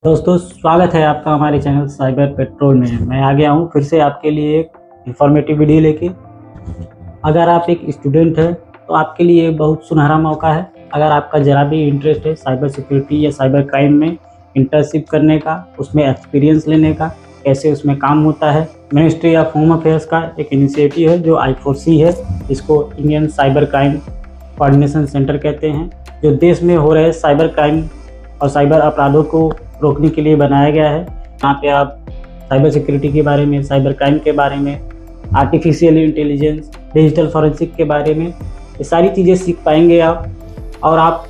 दोस्तों, स्वागत है आपका हमारे चैनल साइबर पेट्रोल में। मैं आ गया हूँ फिर से आपके लिए एक इंफॉर्मेटिव वीडियो लेके। अगर आप एक स्टूडेंट हैं तो आपके लिए बहुत सुनहरा मौका है। अगर आपका ज़रा भी इंटरेस्ट है साइबर सिक्योरिटी या साइबर क्राइम में इंटर्नशिप करने का, उसमें एक्सपीरियंस लेने का, कैसे उसमें काम होता है, मिनिस्ट्री ऑफ होम अफेयर्स का एक इनिशिएटिव है जो I4C है, इसको Indian cyber crime coordination centre कहते हैं, जो देश में हो रहे साइबर क्राइम और साइबर अपराधों को रोकने के लिए बनाया गया है। यहाँ पे आप साइबर सिक्योरिटी के बारे में, साइबर क्राइम के बारे में, आर्टिफिशियल इंटेलिजेंस, डिजिटल फॉरेंसिक के बारे में ये सारी चीज़ें सीख पाएंगे आप, और आप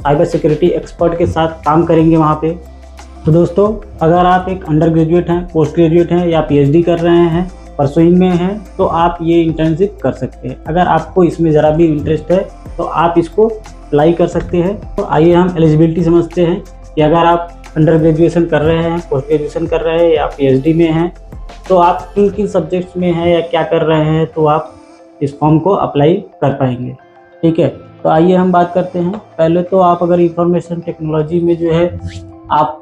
साइबर सिक्योरिटी एक्सपर्ट के साथ काम करेंगे वहाँ पे। तो दोस्तों, अगर आप एक अंडर ग्रेजुएट हैं, पोस्ट ग्रेजुएट हैं या PhD कर रहे हैं, परसुइंग में हैं, तो आप ये इंटर्नशिप कर सकते हैं। अगर आपको इसमें ज़रा भी इंटरेस्ट है तो आप इसको अप्लाई कर सकते हैं। तो आइए हम एलिजिबिलिटी समझते हैं कि अगर आप अंडर ग्रेजुएशन कर रहे हैं, पोस्ट ग्रेजुएशन कर रहे हैं या PhD में हैं, तो आप किन किन सब्जेक्ट्स में हैं या क्या कर रहे हैं, तो आप इस फॉर्म को अप्लाई कर पाएंगे। ठीक है, तो आइए हम बात करते हैं। पहले तो आप अगर इंफॉर्मेशन टेक्नोलॉजी में जो है आप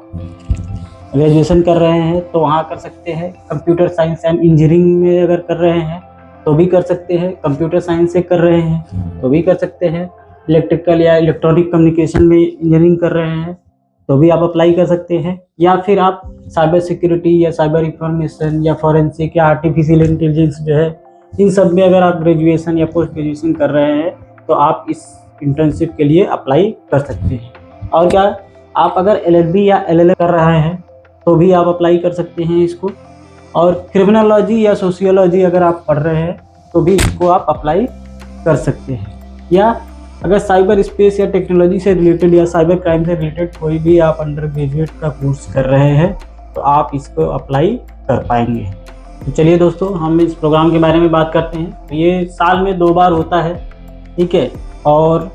ग्रेजुएशन कर रहे हैं तो वहाँ कर सकते हैं। कंप्यूटर साइंस एंड इंजीनियरिंग में अगर कर रहे हैं तो भी कर सकते हैं। कंप्यूटर साइंस से कर रहे हैं तो भी कर सकते हैं। इलेक्ट्रिकल या इलेक्ट्रॉनिक कम्युनिकेशन में इंजीनियरिंग कर रहे हैं तो भी आप अप्लाई कर सकते हैं। या फिर आप साइबर सिक्योरिटी या साइबर इंफॉर्मेशन या फॉरेंसिक या आर्टिफिशियल इंटेलिजेंस जो है, इन सब में अगर आप ग्रेजुएशन या पोस्ट ग्रेजुएशन कर रहे हैं तो आप इस इंटर्नशिप के लिए अप्लाई कर सकते हैं। और क्या, आप अगर LLB या LLM कर रहे हैं तो भी आप अप्लाई कर सकते हैं इसको। और क्रिमिनोलॉजी या सोशियोलॉजी अगर आप पढ़ रहे हैं तो भी इसको आप अप्लाई कर सकते हैं। या अगर साइबर स्पेस या टेक्नोलॉजी से रिलेटेड या साइबर क्राइम से रिलेटेड कोई भी आप अंडर ग्रेजुएट का कोर्स कर रहे हैं तो आप इसको अप्लाई कर पाएंगे। तो चलिए दोस्तों, हम इस प्रोग्राम के बारे में बात करते हैं। तो ये साल में 2 बार होता है, ठीक है। और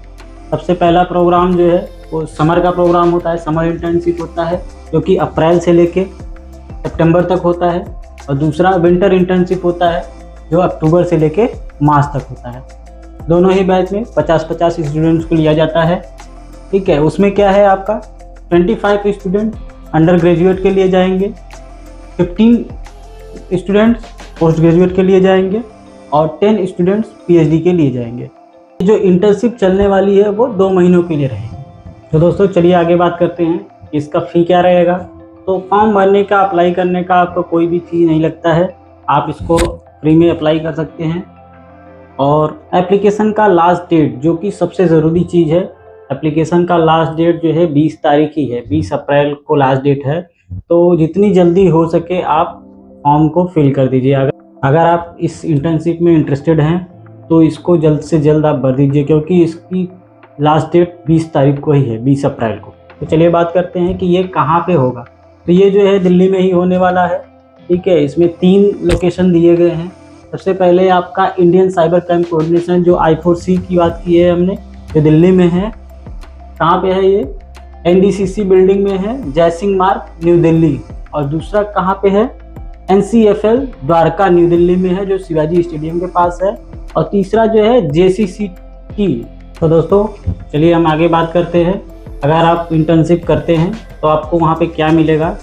सबसे पहला प्रोग्राम जो है वो समर का प्रोग्राम होता है, समर इंटर्नशिप होता है, जो कि अप्रैल से लेके सितंबर तक होता है। और दूसरा विंटर इंटर्नशिप होता है जो अक्टूबर से लेके मार्च तक होता है। दोनों ही बैच में 50-50 स्टूडेंट्स को लिया जाता है, ठीक है। उसमें क्या है, आपका 25 स्टूडेंट अंडर ग्रेजुएट के लिए जाएंगे, 15 स्टूडेंट्स पोस्ट ग्रेजुएट के लिए जाएंगे और 10 स्टूडेंट्स PhD के लिए जाएंगे। जो इंटर्नशिप चलने वाली है वो 2 महीनों के लिए रहेगी। तो दोस्तों, चलिए आगे बात करते हैं इसका फ़ी क्या रहेगा। तो फॉर्म भरने का, अप्लाई करने का आपको कोई भी फी नहीं लगता है, आप इसको फ्री में अप्लाई कर सकते हैं। और एप्लीकेशन का लास्ट डेट, जो कि सबसे ज़रूरी चीज़ है, एप्लीकेशन का लास्ट डेट जो है 20 तारीख ही है, 20 अप्रैल को लास्ट डेट है। तो जितनी जल्दी हो सके आप फॉर्म को फिल कर दीजिए। अगर आप इस इंटर्नशिप में इंटरेस्टेड हैं तो इसको जल्द से जल्द आप भर दीजिए, क्योंकि इसकी लास्ट डेट 20 तारीख को ही है, 20 अप्रैल को। तो चलिए बात करते हैं कि ये कहाँ पे होगा। तो ये जो है दिल्ली में ही होने वाला है, ठीक है। इसमें 3 लोकेशन दिए गए हैं। सबसे पहले आपका इंडियन साइबर क्राइम कोऑर्डिनेशन, जो I4C की बात की है हमने, जो दिल्ली में है। कहाँ पे है ये? NDCC बिल्डिंग में है, जयसिंह मार्ग, न्यू दिल्ली। और दूसरा कहाँ पे है? NCFL द्वारका, न्यू दिल्ली में है, जो शिवाजी स्टेडियम के पास है। और तीसरा जो है JCCT। तो दोस्तों, चलिए हम आगे बात करते हैं। अगर आप इंटर्नशिप करते हैं तो आपको वहाँ पे क्या मिलेगा।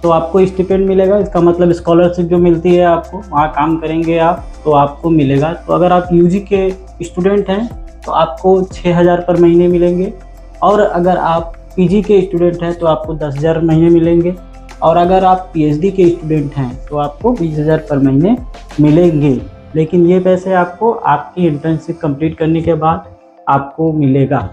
तो आपको स्टिपेंड मिलेगा, इसका मतलब स्कॉलरशिप जो मिलती है आपको, वहाँ काम करेंगे आप तो आपको मिलेगा। तो अगर आप UG के स्टूडेंट हैं तो आपको 6,000 पर महीने मिलेंगे। और अगर आप PG के स्टूडेंट हैं तो आपको 10,000 महीने मिलेंगे। और अगर आप PhD के स्टूडेंट हैं तो आपको 20,000 पर महीने मिलेंगे। लेकिन ये पैसे आपको आपकी इंटर्नशिप कंप्लीट करने के बाद आपको मिलेगा।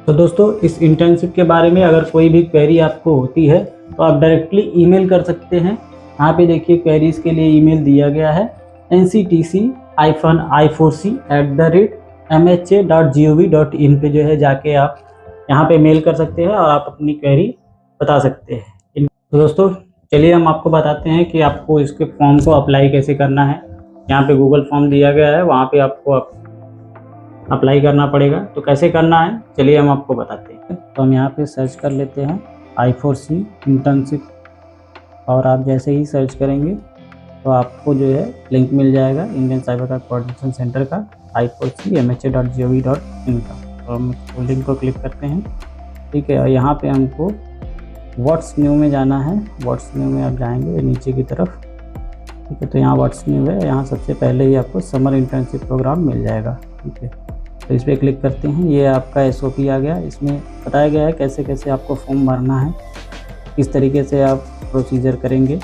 तो दोस्तों, इस इंटर्नशिप के बारे में अगर कोई भी क्वेरी आपको होती है तो आप डायरेक्टली ईमेल कर सकते हैं। यहाँ पे देखिए क्वेरीज के लिए ईमेल दिया गया है, nctc-i4c@mha.gov.in पे जो है जाके आप यहाँ पे मेल कर सकते हैं और आप अपनी क्वेरी बता सकते हैं। तो दोस्तों, चलिए हम आपको बताते हैं कि आपको इसके फॉर्म को अप्लाई कैसे करना है। यहाँ पे गूगल फॉर्म दिया गया है, वहाँ पे आपको अप्लाई करना पड़ेगा। तो कैसे करना है, चलिए हम आपको बताते हैं। तो हम यहाँ पे सर्च कर लेते हैं I4C इंटर्नशिप, और आप जैसे ही सर्च करेंगे तो आपको जो है लिंक मिल जाएगा Indian cyber crime coordination centre का, I4C mha.gov.in का। तो हम लिंक को क्लिक करते हैं, ठीक है। और यहाँ पे हमको व्हाट्स न्यू में जाना है। व्हाट्स न्यू में आप जाएंगे नीचे की तरफ, ठीक है। तो यहाँ व्हाट्स न्यू है, यहाँ सबसे पहले ही आपको समर इंटर्नशिप प्रोग्राम मिल जाएगा, ठीक है। तो इस पर क्लिक करते हैं। ये आपका SOP आ गया। इसमें बताया गया है कैसे कैसे आपको फॉर्म भरना है, किस तरीके से आप प्रोसीजर करेंगे,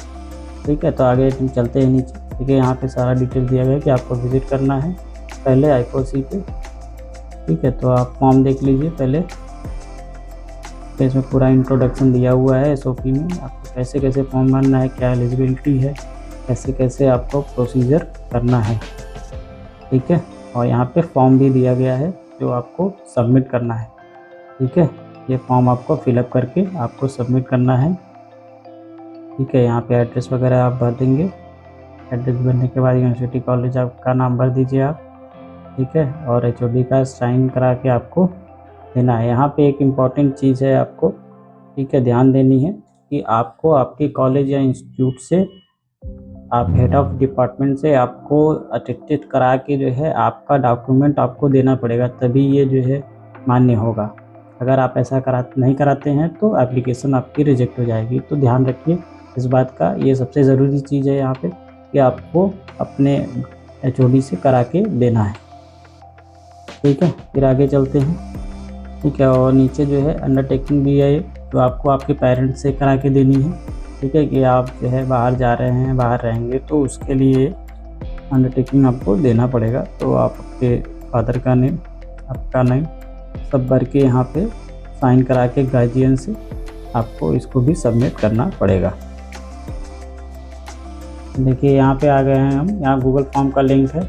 ठीक है। तो आगे हम चलते हैं नीचे, ठीक है। यहाँ पे सारा डिटेल दिया गया है कि आपको विज़िट करना है पहले ICOSE पे, ठीक है। तो आप फॉर्म देख लीजिए पहले, तो इसमें पूरा इंट्रोडक्शन दिया हुआ है SOP में, आपको कैसे कैसे फॉर्म भरना है, क्या एलिजिबिलिटी है, कैसे कैसे आपको प्रोसीजर करना है, ठीक है। और यहाँ पे फॉर्म भी दिया गया है जो आपको सबमिट करना है, ठीक है। ये फॉर्म आपको फिलअप करके आपको सबमिट करना है, ठीक है। यहाँ पे एड्रेस वगैरह आप भर देंगे। एड्रेस भरने के बाद यूनिवर्सिटी कॉलेज आपका नाम भर दीजिए आप, ठीक है। और HOD का साइन करा के आपको देना है। यहाँ पे एक इम्पॉर्टेंट चीज़ है आपको, ठीक है, ध्यान देनी है कि आपको आपके कॉलेज या इंस्टीट्यूट से, आप हेड ऑफ डिपार्टमेंट से आपको अटेस्टेड करा के जो है आपका डॉक्यूमेंट आपको देना पड़ेगा, तभी ये जो है मान्य होगा। अगर आप ऐसा नहीं कराते हैं तो एप्लीकेशन आपकी रिजेक्ट हो जाएगी। तो ध्यान रखिए इस बात का, ये सबसे ज़रूरी चीज़ है यहाँ पे कि आपको अपने HOD से करा के देना है, ठीक है। फिर आगे चलते हैं, ठीक है। और नीचे जो है अंडरटेकिंग भी है जो आपको आपके पेरेंट्स से करा के देनी है, ठीक है। कि आप जो है बाहर जा रहे हैं, बाहर रहेंगे, तो उसके लिए अंडरटेकिंग आपको देना पड़ेगा। तो आप आपके फादर का नेम, आपका नेम सब भर के यहाँ पे साइन करा के गार्जियन से आपको इसको भी सबमिट करना पड़ेगा। देखिए यहाँ पे आ गए हैं हम, यहाँ गूगल फॉर्म का लिंक है।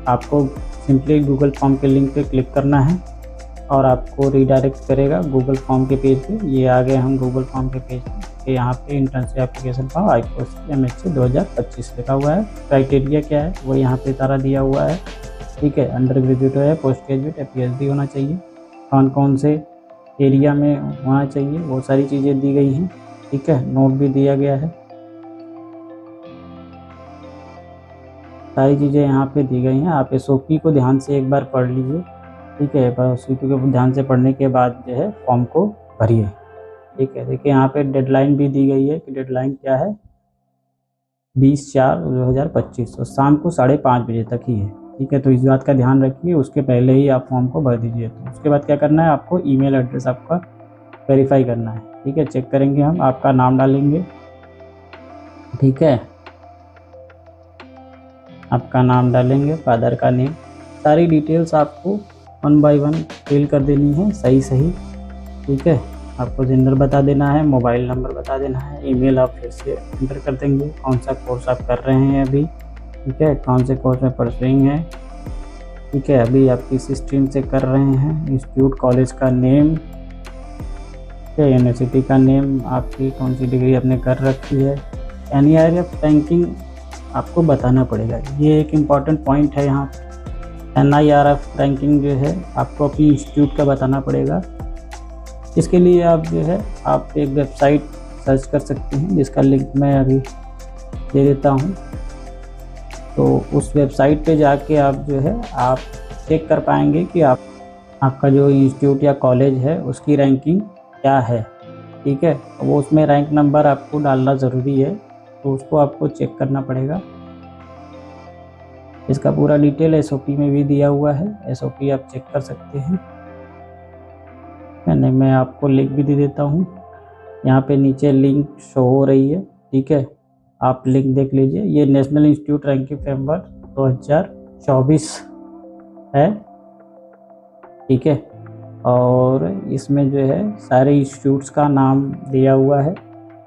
आपको सिंपली गूगल फॉर्म के लिंक पे क्लिक करना है और आपको रीडायरेक्ट करेगा गूगल फॉर्म के पेज पे। ये आ गए हम गूगल फॉर्म के पेज पे। यहाँ पे internship application form ICOSE MHA 2025 लिखा हुआ है। क्राइटेरिया क्या है वो यहाँ पे सारा दिया हुआ है, ठीक है। अंडर ग्रेजुएट है, पोस्ट ग्रेजुएट या PhD होना चाहिए, कौन कौन से एरिया में होना चाहिए, वो सारी चीज़ें दी गई हैं, ठीक है। नोट भी दिया गया है, सारी चीज़ें यहाँ पे दी गई हैं। आप SOP को ध्यान से एक बार पढ़ लीजिए, ठीक है। SOP को ध्यान से पढ़ने के बाद जो है फॉर्म को भरिए, ठीक है। देखिए यहाँ पे डेडलाइन भी दी गई है कि डेडलाइन क्या है, 20/4/2025 और शाम को 5:30 बजे तक ही है, ठीक है। तो इस बात का ध्यान रखिए, उसके पहले ही आप फॉर्म को भर दीजिए। तो उसके बाद क्या करना है, आपको ईमेल एड्रेस आपका वेरीफाई करना है, ठीक है। चेक करेंगे हम, आपका नाम डालेंगे, ठीक है। आपका नाम डालेंगे, फादर का नेम, सारी डिटेल्स आपको 1 बाय 1 फिल कर देनी है सही सही, ठीक है। आपको जेंडर बता देना है, मोबाइल नंबर बता देना है, ईमेल आप फिर से एंटर कर देंगे, कौन सा कोर्स आप कर रहे हैं अभी, ठीक है, कौन से कोर्स में परसुइंग है, ठीक है, अभी आप किस स्ट्रीम से कर रहे हैं, इंस्टीट्यूट कॉलेज का नेम, ठीक है, यूनिवर्सिटी का नेम, आपकी कौन सी डिग्री आपने कर रखी है, NIRF रैंकिंग आपको बताना पड़ेगा। ये एक इम्पॉर्टेंट पॉइंट है यहाँ। NIRF रैंकिंग जो है आपको अपनी इंस्टीट्यूट का बताना पड़ेगा। इसके लिए आप जो है आप एक वेबसाइट सर्च कर सकते हैं जिसका लिंक मैं अभी दे देता हूँ। तो उस वेबसाइट पे जाके आप जो है आप चेक कर पाएंगे कि आपका जो इंस्टीट्यूट या कॉलेज है उसकी रैंकिंग क्या है, ठीक है। वो उसमें रैंक नंबर आपको डालना ज़रूरी है, तो उसको आपको चेक करना पड़ेगा। इसका पूरा डिटेल SOP में भी दिया हुआ है, SOP आप चेक कर सकते हैं। नहीं, मैं आपको लिंक भी दे देता हूँ, यहाँ पे नीचे लिंक शो हो रही है, ठीक है। आप लिंक देख लीजिए। ये नेशनल इंस्टीट्यूट रैंकिंग फ्रेमवर्क 2024 है, ठीक है। और इसमें जो है सारे इंस्टीट्यूट्स का नाम दिया हुआ है।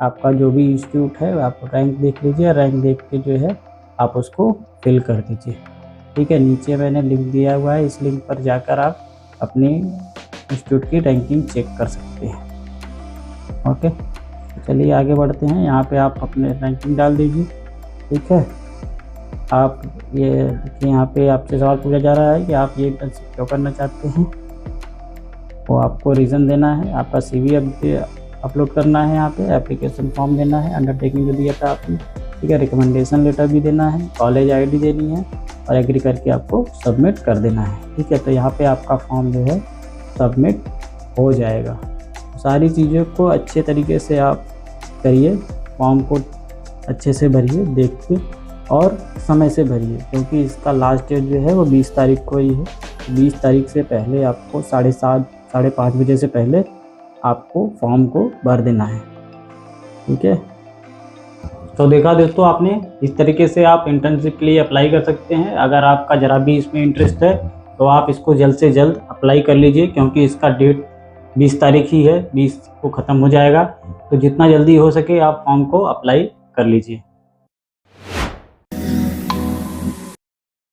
आपका जो भी इंस्टीट्यूट है आप रैंक देख लीजिए, रैंक देख के जो है आप उसको फिल कर दीजिए, ठीक है। नीचे मैंने लिंक दिया हुआ है, इस लिंक पर जाकर आप अपने इंस्टीट्यूट की रैंकिंग चेक कर सकते हैं, ओके। चलिए आगे बढ़ते हैं। यहाँ पे आप अपने रैंकिंग डाल दीजिए, ठीक है। आप ये देखिए यहाँ पे आपसे सवाल पूछा जा रहा है कि आप ये इंटर्नशिप क्यों करना चाहते हैं, वो आपको रीज़न देना है। आपका CV अपलोड करना है, यहाँ पे एप्लीकेशन फॉर्म देना है, अंडरटेकिंग जो दिया था आपने, ठीक है, रिकमेंडेशन लेटर भी देना है, कॉलेज ID देनी है और एग्री करके आपको सबमिट कर देना है, ठीक है। तो यहाँ पे आपका फॉर्म जो है सबमिट हो जाएगा। सारी चीज़ों को अच्छे तरीके से आप करिए, फॉर्म को अच्छे से भरिए देख के, और समय से भरिए, क्योंकि इसका लास्ट डेट जो है वो 20 तारीख को ही है। 20 तारीख से पहले आपको 7:30 साढ़े 5 बजे से पहले आपको फॉर्म को भर देना है। ठीक है, तो देखा दोस्तों आपने, इस तरीके से आप इंटर्नशिप के लिए अप्लाई कर सकते हैं। अगर आपका ज़रा भी इसमें इंटरेस्ट है तो आप इसको जल्द से जल्द अप्लाई कर लीजिए, क्योंकि इसका डेट 20 तारीख ही है, 20 को ख़त्म हो जाएगा। तो जितना जल्दी हो सके आप फॉर्म को अप्लाई कर लीजिए।